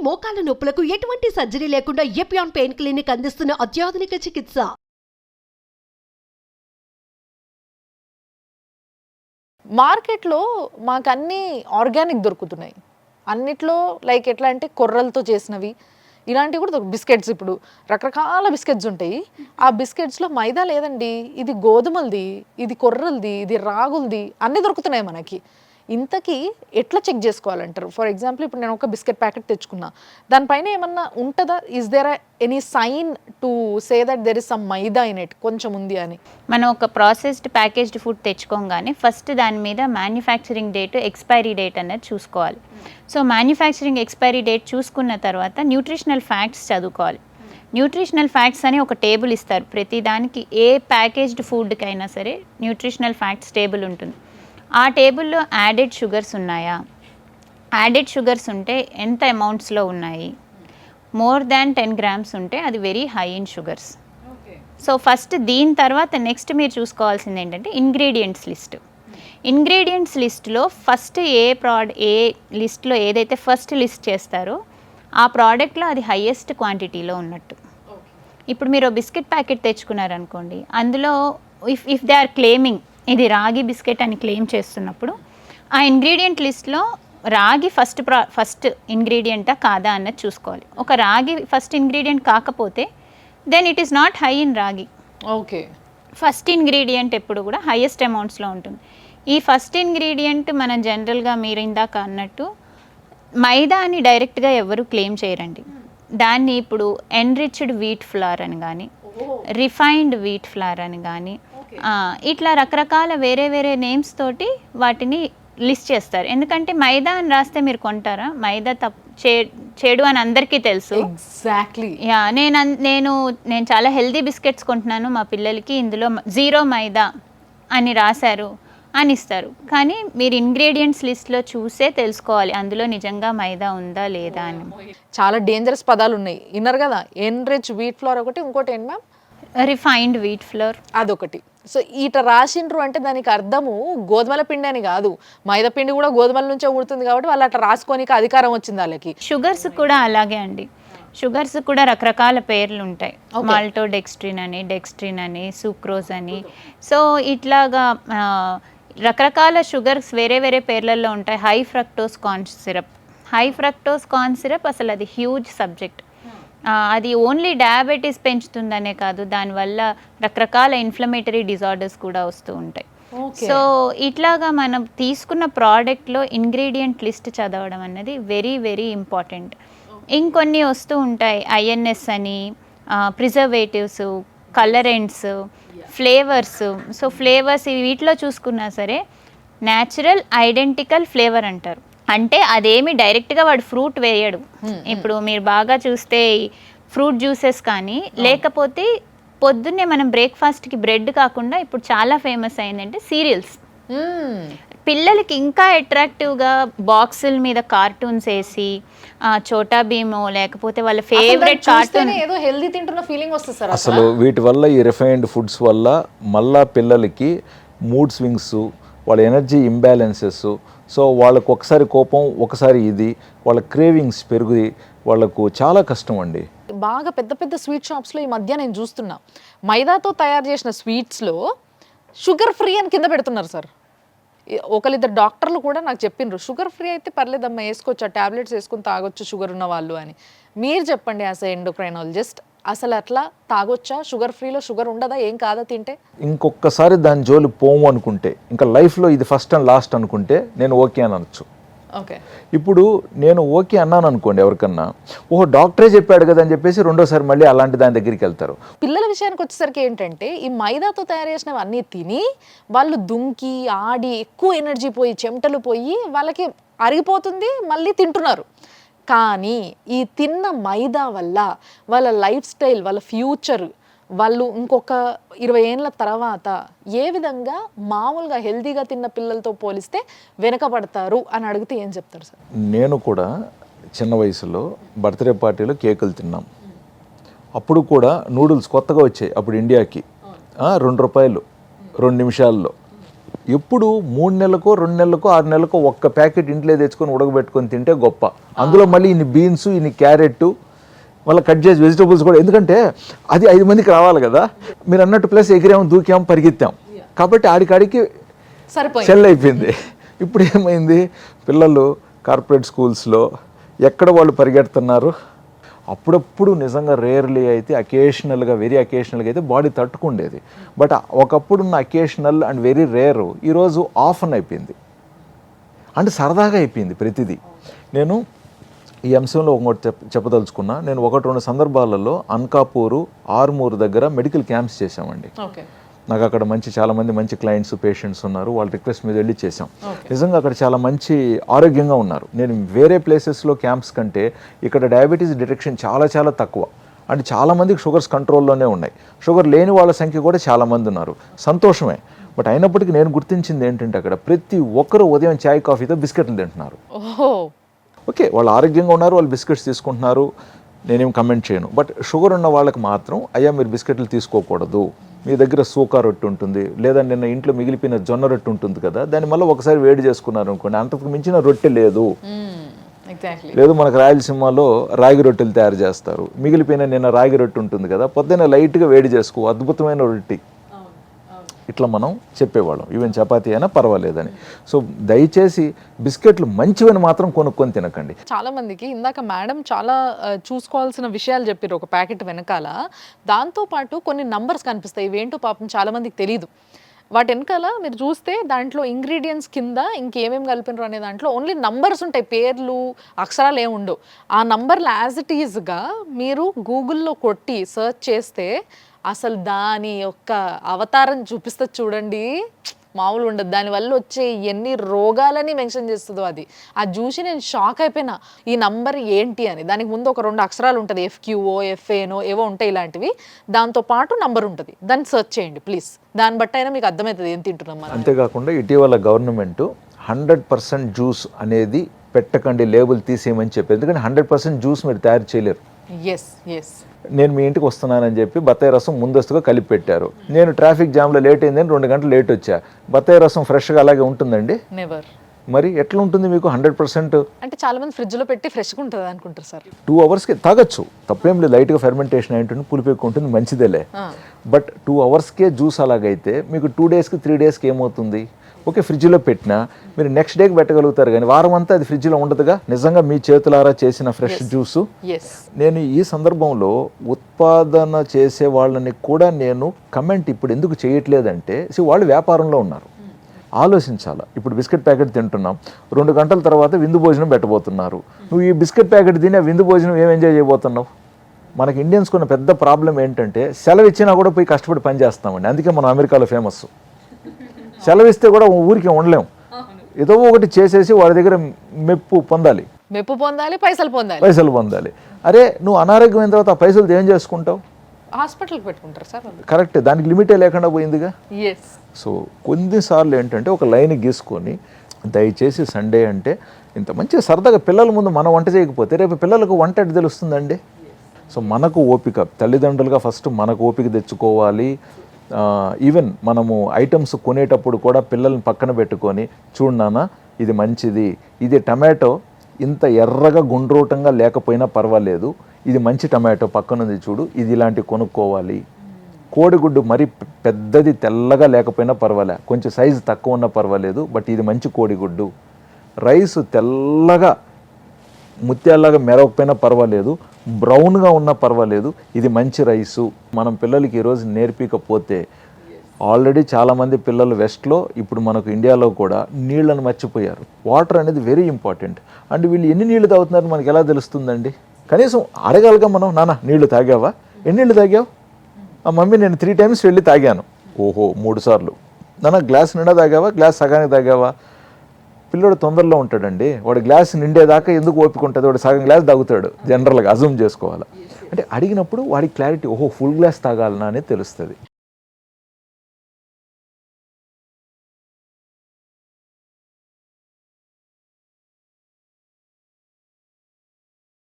మోకాల నొప్పులకు ఎటువంటి సర్జరీ లేకుండా ఎపియాన్ పెయిన్ క్లినిక్ అందిస్తున్న అత్యాధునిక చికిత్స. మార్కెట్లో మాకు అన్నీ ఆర్గానిక్ దొరుకుతున్నాయి. అన్నిట్లో లైక్ ఎట్లా అంటే కొర్రలతో చేసినవి ఇలాంటివి కూడా బిస్కెట్స్, ఇప్పుడు రకరకాల బిస్కెట్స్ ఉంటాయి. ఆ బిస్కెట్స్లో మైదా లేదండి, ఇది గోధుమలది, ఇది కొర్రలది, ఇది రాగులది అన్నీ దొరుకుతున్నాయి మనకి. ఇంతకీ ఎట్లా చెక్ చేసుకోవాలంటారు? ఫర్ ఎగ్జాంపుల్ ఇప్పుడు నేను ఒక బిస్కెట్ ప్యాకెట్ తెచ్చుకున్నా, దానిపైన ఏమన్నా ఉంటుందా? Is there any sign to say that there is some maida in it, కొంచెం ఉంది అని? మనం ఒక ప్రాసెస్డ్ ప్యాకేజ్డ్ ఫుడ్ తెచ్చుకోగానే ఫస్ట్ దాని మీద మ్యానుఫ్యాక్చరింగ్ డేట్, ఎక్స్పైరీ డేట్ అనేది చూసుకోవాలి. సో మ్యానుఫ్యాక్చరింగ్ ఎక్స్పైరీ డేట్ చూసుకున్న తర్వాత న్యూట్రిషనల్ ఫ్యాక్ట్స్ చదువుకోవాలి. న్యూట్రిషనల్ ఫ్యాక్ట్స్ అని ఒక టేబుల్ ఇస్తారు. ప్రతి దానికి ఏ ప్యాకేజ్డ్ ఫుడ్కి అయినా సరే న్యూట్రిషనల్ ఫ్యాక్ట్స్ టేబుల్ ఉంటుంది. ఆ టేబుల్లో యాడెడ్ షుగర్స్ ఉన్నాయా, యాడెడ్ షుగర్స్ ఉంటే ఎంత అమౌంట్స్లో ఉన్నాయి, మోర్ దాన్ 10 grams ఉంటే అది very high in sugars. So first దీని తర్వాత నెక్స్ట్ మీరు చూసుకోవాల్సింది ఏంటంటే ఇంగ్రీడియంట్స్ లిస్ట్. ఇంగ్రీడియంట్స్ లిస్ట్లో ఫస్ట్ ఏ లిస్ట్లో ఏదైతే ఫస్ట్ లిస్ట్ చేస్తారో ఆ ప్రోడక్ట్లో అది హైయెస్ట్ క్వాంటిటీలో ఉన్నట్టు. ఇప్పుడు మీరు బిస్కెట్ ప్యాకెట్ తెచ్చుకున్నారనుకోండి, అందులో ఇఫ్ దే ఆర్ క్లెయిమింగ్ ఇది రాగి బిస్కెట్ అని క్లెయిమ్ చేస్తున్నప్పుడు ఆ ఇంగ్రీడియంట్ లిస్ట్లో రాగి ఫస్ట్ ఇంగ్రీడియంటా కాదా అన్నది చూసుకోవాలి. ఒక రాగి ఫస్ట్ ఇంగ్రీడియంట్ కాకపోతే then it is not high in ragi. Okay, first ingredient ఎప్పుడు కూడా హైయెస్ట్ అమౌంట్స్లో ఉంటుంది. ఈ ఫస్ట్ ఇంగ్రీడియంట్ మనం జనరల్గా మీరు ఇందాక అన్నట్టు మైదా అని డైరెక్ట్గా ఎవరు క్లెయిమ్ చేయరండి. దాన్ని ఇప్పుడు ఎన్రిచ్డ్ వీట్ ఫ్లార్ అని కానీ, రిఫైన్డ్ వీట్ ఫ్లార్ అని కానీ, ఇట్లా రకరకాల వేరే వేరే నేమ్స్ తోటి వాటిని లిస్ట్ చేస్తారు. ఎందుకంటే మైదా అని రాస్తే మీరు కొంటారా? మైదా చెడు అని అందరికీ తెలుసు. ఎగ్జాక్ట్లీ. యా, నేను చాలా హెల్దీ బిస్కెట్స్ కొంటున్నాను మా పిల్లలకి, ఇందులో 0 మైదా అని రాశారు అని ఇస్తారు. కానీ మీరు ఇంగ్రీడియంట్స్ లిస్ట్లో చూసే తెలుసుకోవాలి అందులో నిజంగా మైదా ఉందా లేదా అని. చాలా డేంజరస్ పదాలు ఉన్నాయి, విన్నారు కదా. ఎన్రిచ్ వీట్ ఫ్లోర్ ఒకటి, ఇంకోటి ఏంటి మ్యామ్? రిఫైన్డ్ వీట్ ఫ్లోర్ అదొకటి. సో ఈట రాసిండ్రు అంటే దానికి అర్థము గోధుమల పిండి అని కాదు, మైదా పిండి కూడా గోధుమల నుంచే ఉడుతుంది కాబట్టి వాళ్ళు అట్లా రాసుకోనికి అధికారం వచ్చింది వాళ్ళకి. షుగర్స్ కూడా అలాగే అండి. షుగర్స్ కూడా రకరకాల పేర్లు ఉంటాయి. మాల్టోడెక్స్ట్రిన్ అని, డెక్స్ట్రిన్ అని, సూక్రోజ్ అని. సో ఇట్లాగా రకరకాల షుగర్స్ వేరే వేరే పేర్లలో ఉంటాయి. హై ఫ్రక్టోస్ కార్న్ సిరప్ అసలు అది హ్యూజ్ సబ్జెక్ట్. అది ఓన్లీ డయాబెటీస్ పెంచుతుందనే కాదు, దానివల్ల రకరకాల ఇన్ఫ్లమేటరీ డిజార్డర్స్ కూడా వస్తూ ఉంటాయి. సో ఇట్లాగా మనం తీసుకున్న ప్రోడక్ట్లో ఇంగ్రీడియంట్ లిస్ట్ చదవడం అన్నది వెరీ వెరీ ఇంపార్టెంట్. ఇంకొన్ని వస్తూ ఉంటాయి ఐఎన్ఎస్ అని, ప్రిజర్వేటివ్స్, కలరెంట్స్, ఫ్లేవర్స్. సో ఫ్లేవర్స్ వీటిలో చూసుకున్నా సరే న్యాచురల్ ఐడెంటికల్ ఫ్లేవర్ అంటారు. అంటే అదేమి డైరెక్ట్గా వాడు ఫ్రూట్ వేయడు. ఇప్పుడు మీరు బాగా చూస్తే ఫ్రూట్ జ్యూసెస్ కానీ, లేకపోతే పొద్దున్నే మనం బ్రేక్ఫాస్ట్కి బ్రెడ్ కాకుండా ఇప్పుడు చాలా ఫేమస్ అయిందంటే సీరియల్స్. పిల్లలకి ఇంకా అట్రాక్టివ్గా బాక్సుల మీద కార్టూన్స్ వేసి చోటా భీమో లేకపోతే వాళ్ళ ఫేవరెట్ కార్టూన్ ఏదో హెల్దీ తింటున్న ఫీలింగ్ వస్తుంది సార్. అసలు వీటి వల్ల ఈ రిఫైన్డ్ ఫుడ్స్ వల్ల మళ్ళా పిల్లలకి మూడ్ స్వింగ్స్, వాళ్ళ ఎనర్జీ ఇంబ్యాలెన్సెస్, సో వాళ్ళకు ఒకసారి కోపం, ఒకసారి ఇది, వాళ్ళ క్రేవింగ్స్ పెరిగి వాళ్ళకు చాలా కష్టం అండి. బాగా పెద్ద పెద్ద స్వీట్ షాప్స్లో ఈ మధ్య నేను చూస్తున్నా, మైదాతో తయారు చేసిన స్వీట్స్లో షుగర్ ఫ్రీ అని కింద పెడుతున్నారు సార్. ఒకరిద్దరు డాక్టర్లు కూడా నాకు చెప్పిండ్రు, షుగర్ ఫ్రీ అయితే పర్లేదమ్మా, వేసుకోవచ్చు, ఆ ట్యాబ్లెట్స్ వేసుకుని తాగొచ్చు షుగర్ ఉన్న వాళ్ళు అని. మీరు చెప్పండి యాజ్ ఎ ఎండోక్రైనాలజిస్ట్, అసలు అట్లా తాగొచ్చా? షుగర్ ఫ్రీలో షుగర్ ఉండదా? ఏం కాదా తింటే? ఇంకొకసారి దాని జోలి పోము అనుకుంటే, ఇంకా లైఫ్లో ఇది ఫస్ట్ అండ్ లాస్ట్ అనుకుంటే నేను ఓకే అని అనొచ్చు. ఓకే, ఇప్పుడు నేను ఓకే అన్నాను అనుకోండి ఎవరికన్నా, ఓహో డాక్టరే చెప్పాడు కదా అని చెప్పేసి రెండోసారి మళ్ళీ అలాంటి దాని దగ్గరికి వెళ్తారు. పిల్లల విషయానికి వచ్చేసరికి ఏంటంటే ఈ మైదాతో తయారు చేసినవి అన్నీ తిని వాళ్ళు దుంకి ఆడి ఎక్కువ ఎనర్జీ పోయి చెమటలు పోయి వాళ్ళకి అరిగిపోతుంది, మళ్ళీ తింటున్నారు. కానీ ఈ తిన్న మైదా వల్ల వాళ్ళ లైఫ్ స్టైల్, వాళ్ళ ఫ్యూచర్, వాళ్ళు ఇంకొక 20 ఏళ్ళ తర్వాత ఏ విధంగా మామూలుగా హెల్తీగా తిన్న పిల్లలతో పోలిస్తే వెనకబడతారు అని అడిగితే ఏం చెప్తారు సార్? నేను కూడా చిన్న వయసులో బర్త్డే పార్టీలో కేకులు తిన్నాం. అప్పుడు కూడా నూడిల్స్ కొత్తగా వచ్చాయి అప్పుడు ఇండియాకి, 2 రూపాయలు 2 నిమిషాల్లో. ఎప్పుడు 3 నెలలకో 2 నెలలకో 6 నెలలకో ఒక్క ప్యాకెట్ ఇంట్లో తెచ్చుకొని ఉడకబెట్టుకొని తింటే గొప్ప. అందులో మళ్ళీ ఇన్ని బీన్స్, ఇన్ని క్యారెట్, మళ్ళీ కట్ చేసి వెజిటబుల్స్ కూడా, ఎందుకంటే అది 5 మందికి రావాలి కదా. మీరు అన్నట్టు ప్లస్ ఎగిరాం, దూకాం, పరిగెత్తాం, కాబట్టి ఆడికాడికి సెల్ అయిపోయింది. ఇప్పుడు ఏమైంది, పిల్లలు కార్పొరేట్ స్కూల్స్లో ఎక్కడ వాళ్ళు పరిగెడుతున్నారు. అప్పుడప్పుడు నిజంగా రేర్లీ అయితే అకేషనల్గా, వెరీ అకేషనల్గా అయితే బాడీ తట్టుకుండేది. బట్ ఒకప్పుడున్న అకేషనల్ అండ్ వెరీ రేరు ఈరోజు ఆఫన్ అయిపోయింది, అంటే సరదాగా అయిపోయింది ప్రతిదీ. నేను ఈ అంశంలో ఒకటి చెప్పదలుచుకున్నా. నేను 1-2 సందర్భాలలో అనకాపూరు, ఆర్మూరు దగ్గర మెడికల్ క్యాంప్స్ చేశామండి. నాకు అక్కడ చాలామంది మంచి క్లయింట్స్, పేషెంట్స్ ఉన్నారు. వాళ్ళ రిక్వెస్ట్ మీద వెళ్ళి చేసాం. నిజంగా అక్కడ చాలా మంచి ఆరోగ్యంగా ఉన్నారు. నేను వేరే ప్లేసెస్లో క్యాంప్స్ కంటే ఇక్కడ డయాబెటీస్ డిటెక్షన్ చాలా చాలా తక్కువ. అంటే చాలామందికి షుగర్స్ కంట్రోల్లోనే ఉన్నాయి. షుగర్ లేని వాళ్ళ సంఖ్య కూడా చాలామంది ఉన్నారు. సంతోషమే. బట్ అయినప్పటికీ నేను గుర్తించింది ఏంటంటే అక్కడ ప్రతి ఒక్కరూ ఉదయం చాయ్ కాఫీతో బిస్కెట్లు తింటున్నారు. ఓకే, వాళ్ళు ఆరోగ్యంగా ఉన్నారు, వాళ్ళు బిస్కెట్స్ తీసుకుంటున్నారు, నేనేం కమెంట్ చేయను. బట్ షుగర్ ఉన్న వాళ్ళకి మాత్రం అయ్యా మీరు బిస్కెట్లు తీసుకోకూడదు, మీ దగ్గర సూకా రొట్టె ఉంటుంది, లేదా నిన్న ఇంట్లో మిగిలిపోయిన జొన్న రొట్టె ఉంటుంది కదా, దాన్ని మళ్ళీ ఒకసారి వేడి చేసుకున్నారు అనుకోండి, అంతకు మించిన రొట్టె లేదు. లేదు, మనకు రాయలసీమలో రాగి రొట్టెలు తయారు చేస్తారు, మిగిలిపోయిన నిన్న రాగి రొట్టె ఉంటుంది కదా, పొద్దున్న లైట్గా వేడి చేసుకో, అద్భుతమైన రొట్టె, ఇట్లా మనం చెప్పేవాళ్ళం. ఈవెన్ చపాతీ అయినా పర్వాలేదని. సో దయచేసి బిస్కెట్లు మంచివని మాత్రం కొనుక్కొని తినకండి. చాలా మందికి ఇందాక మేడం చాలా చూసుకోవాల్సిన విషయాలు చెప్పారు ఒక ప్యాకెట్ వెనకాల. దాంతోపాటు కొన్ని నంబర్స్ కనిపిస్తాయి, ఇవేంటో పాపం చాలా మందికి తెలియదు. వాటి వెనకాల మీరు చూస్తే దాంట్లో ఇంగ్రీడియంట్స్ కింద ఇంకేమేమి కలిపినారు అనే దాంట్లో ఓన్లీ నంబర్స్ ఉంటాయి, పేర్లు అక్షరాలు ఏమి ఉండవు. ఆ నంబర్లు యాజ్ ఇట్ ఈజ్గా మీరు గూగుల్లో కొట్టి సెర్చ్ చేస్తే అసలు దాని యొక్క అవతారం చూపిస్తే చూడండి, మామూలు ఉండదు. దానివల్ల వచ్చే ఎన్ని రోగాలని మెన్షన్ చేస్తుందో అది చూసి నేను షాక్ అయిపోయినా, ఈ నంబర్ ఏంటి అని. దానికి ముందు ఒక 2 అక్షరాలు ఉంటుంది, FQO, FAనో ఏవో ఉంటాయి ఇలాంటివి, దాంతోపాటు నంబర్ ఉంటుంది. దాన్ని సెర్చ్ చేయండి ప్లీజ్, దాన్ని బట్టి అయినా మీకు అర్థమవుతుంది ఏం తింటున్నాం. అంతేకాకుండా ఇటీవల గవర్నమెంట్ 100% జ్యూస్ అనేది పెట్టకండి, లేబుల్ తీసేయమని చెప్పి. ఎందుకంటే 100% జ్యూస్ మీరు తయారు చేయలేరు. నేను మీ ఇంటికి వస్తున్నానని చెప్పి బత్తాయి రసం ముందస్తుగా కలిపి పెట్టారు. నేను ట్రాఫిక్ జామ్లో లేట్ అయిందని 2 గంటలు లేట్ వచ్చా. బత్తాయి రసం ఫ్రెష్గా అలాగే ఉంటుందండి? నెవర్. మరి ఎట్లా ఉంటుంది మీకు 100%? అంటే చాలా మంది ఫ్రిడ్జ్లో పెట్టి ఫ్రెష్గా ఉంటుంది అనుకుంటారు సార్. 2 అవర్స్కి తాగొచ్చు, తప్పేం లేదు. లైట్గా ఫెర్మెంటేషన్ అయింటుంది, పులిపి ఎక్కువ ఉంటుంది, మంచిదేలే. బట్ 2 అవర్స్కే జ్యూస్ అలాగైతే మీకు 2 డేస్కి 3 డేస్కి ఏమవుతుంది? ఓకే, ఫ్రిడ్జ్లో పెట్టినా మీరు నెక్స్ట్ డేకి పెట్టగలుగుతారు, కానీ వారం అంతా అది ఫ్రిడ్జ్లో ఉండదుగా. నిజంగా మీ చేతులారా చేసిన ఫ్రెష్ జ్యూసు. నేను ఈ సందర్భంలో ఉత్పాదన చేసే వాళ్ళని కూడా నేను కమెంట్ ఇప్పుడు ఎందుకు చేయట్లేదంటే, వాళ్ళు వ్యాపారంలో ఉన్నారు, ఆలోచించాలా. ఇప్పుడు బిస్కెట్ ప్యాకెట్ తింటున్నాం, 2 గంటల తర్వాత విందు భోజనం పెట్టబోతున్నారు. నువ్వు ఈ బిస్కెట్ ప్యాకెట్ తిని విందు భోజనం ఏం ఎంజాయ్ చేయబోతున్నావు? మనకి ఇండియన్స్కి ఉన్న పెద్ద ప్రాబ్లం ఏంటంటే, సెలవు ఇచ్చినా కూడా పోయి కష్టపడి పని చేస్తామండి. అందుకే మనం అమెరికాలో ఫేమస్. సెలవిస్తే కూడా ఊరికి ఉండలేం, ఏదో ఒకటి చేసేసి వాడి దగ్గర మెప్పు పొందాలి, పైసలు పొందాలి. అరే నువ్వు అనారోగ్యం అయిన తర్వాత ఆ పైసలు ఏం చేసుకుంటావు? హాస్పిటల్కి పెట్టుకుంటారు సార్. కరెక్ట్, దానికి లిమిటే లేకుండా పోయిందిగా. సో కొన్నిసార్లు ఏంటంటే ఒక లైన్ గీసుకొని, దయచేసి సండే అంటే ఇంత మంచిగా సరదాగా పిల్లల ముందు మనం వంట చేయకపోతే రేపు పిల్లలకు వంట ఎట్లా తెలుస్తుందండి? సో మనకు ఓపిక, తల్లిదండ్రులుగా ఫస్ట్ మనకు ఓపిక తెచ్చుకోవాలి. ఈవెన్ మనము ఐటమ్స్ కొనేటప్పుడు కూడా పిల్లల్ని పక్కన పెట్టుకొని, చూడు నాన్న ఇది మంచిది, ఇది టమాటో ఇంత ఎర్రగా గుండ్రోటంగా లేకపోయినా పర్వాలేదు, ఇది మంచి టమాటో పక్కనుంది చూడు, ఇది ఇలాంటి కొనుక్కోవాలి. కోడిగుడ్డు మరి పెద్దది తెల్లగా లేకపోయినా పర్వాలే, కొంచెం సైజు తక్కువ ఉన్నా పర్వాలేదు, బట్ ఇది మంచి కోడిగుడ్డు. రైసు తెల్లగా ముత్యాల్లాగా మెరవకపోయినా పర్వాలేదు, బ్రౌన్గా ఉన్నా పర్వాలేదు, ఇది మంచి రైసు. మనం పిల్లలకి ఈరోజు నేర్పించకపోతే, ఆల్రెడీ చాలామంది పిల్లలు వెస్ట్లో, ఇప్పుడు మనకు ఇండియాలో కూడా నీళ్ళని మర్చిపోయారు. వాటర్ అనేది వెరీ ఇంపార్టెంట్. అండ్ వీళ్ళు ఎన్ని నీళ్లు తాగుతున్నారని మనకి ఎలా తెలుస్తుందండి? కనీసం అడగాలిగా మనం, నాన్న నీళ్లు తాగావా, ఎన్ని నీళ్ళు తాగావు? ఆ మమ్మీ నేను 3 times వెళ్ళి తాగాను. ఓహో 3 సార్లు. నాన్న గ్లాస్ నిండా తాగావా, గ్లాస్ సగానికి తాగావా? పిల్లడు తొందరలో ఉంటాడండి, వాడు గ్లాస్ నిండేదాకా ఎందుకు ఓపిక ఉంటుంది? వాడు సగం గ్లాస్ తాగుతాడు జనరల్గా, అజూమ్ చేసుకోవాలి. అంటే అడిగినప్పుడు వాడికి క్లారిటీ, ఓహో ఫుల్ గ్లాస్ తాగాలనా అనేది తెలుస్తుంది.